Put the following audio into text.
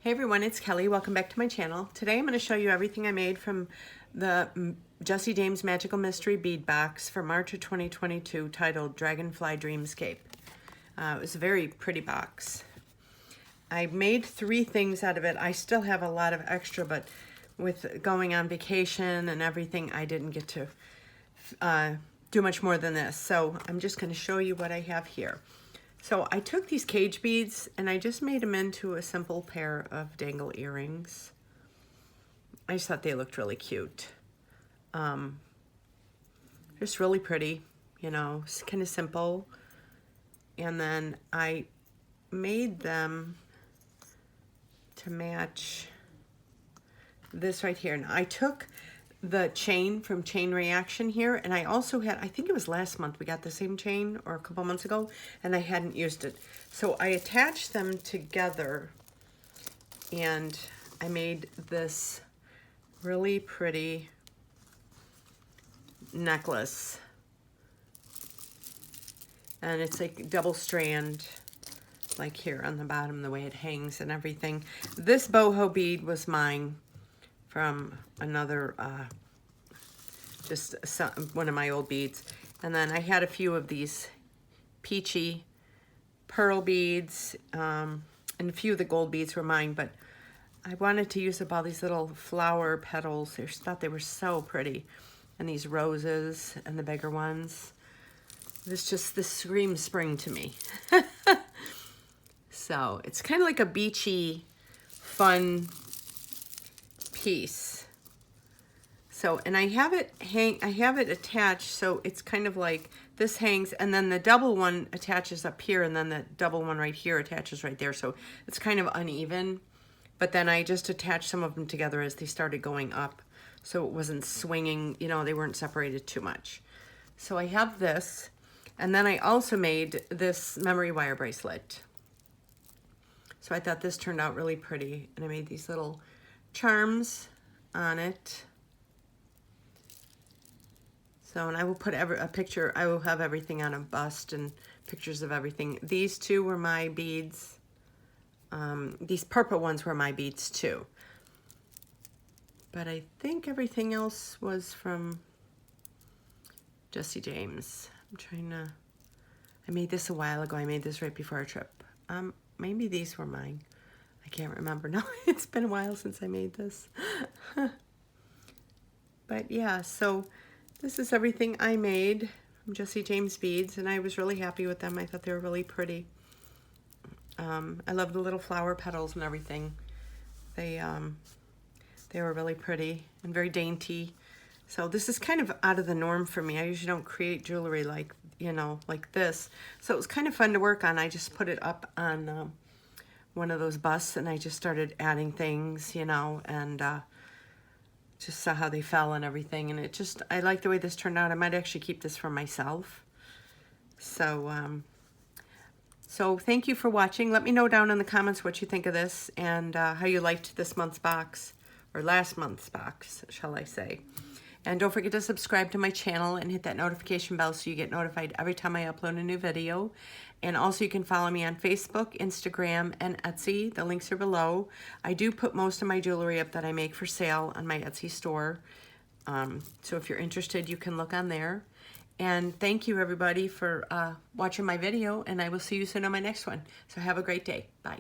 Hey everyone, it's Kelly. Welcome back to my channel. Today I'm going to show you everything I made from the Jessie James Magical Mystery Bead Box for March of 2022 titled Dragonfly Dreamscape. It was a very pretty box. I made 3 things out of it. I still have a lot of extra, but with going on vacation and everything, I didn't get to do much more than this. So I'm just going to show you what I have here. So I took these cage beads and I just made them into a simple pair of dangle earrings. I just thought they looked really cute. Just really pretty, you know, it's kind of simple. And then I made them to match this right here. And I took the chain from Chain Reaction here, and I also had, I think it was last month we got the same chain, or a couple months ago, and I hadn't used it. So I attached them together and I made this really pretty necklace. And it's like double strand, like here on the bottom, the way it hangs and everything. This boho bead was mine from another, one of my old beads. And then I had a few of these peachy pearl beads, and a few of the gold beads were mine, but I wanted to use up all these little flower petals. I just thought they were so pretty. And these roses and the bigger ones. This screams spring to me. So it's kind of like a beachy, fun piece. So, and I have it attached, so it's kind of like this hangs, and then the double one attaches up here, and then the double one right here attaches right there. So it's kind of uneven, but then I just attached some of them together as they started going up, so it wasn't swinging, you know, they weren't separated too much. So I have this, and then I also made this memory wire bracelet. So I thought this turned out really pretty, and I made these little charms on it. So, and I will put a picture, I will have everything on a bust and pictures of everything. These two were my beads. These purple ones were my beads too. But I think everything else was from Jessie James. I made this a while ago. I made this right before our trip. Maybe these were mine. I can't remember. No, it's been a while since I made this. But yeah, so this is everything I made from Jessie James beads, and I was really happy with them. I thought they were really pretty. I love the little flower petals and everything. They were really pretty and very dainty. So this is kind of out of the norm for me. I usually don't create jewelry like, you know, like this. So it was kind of fun to work on. I just put it up on one of those busts, and I just started adding things, you know, and just saw how they fell and everything. And I like the way this turned out. I might actually keep this for myself. So, so thank you for watching. Let me know down in the comments what you think of this, and how you liked this month's box, or last month's box, shall I say. And don't forget to subscribe to my channel and hit that notification bell so you get notified every time I upload a new video. And also you can follow me on Facebook, Instagram, and Etsy. The links are below. I do put most of my jewelry up that I make for sale on my Etsy store. So if you're interested, you can look on there. And thank you everybody for watching my video, and I will see you soon on my next one. So have a great day. Bye.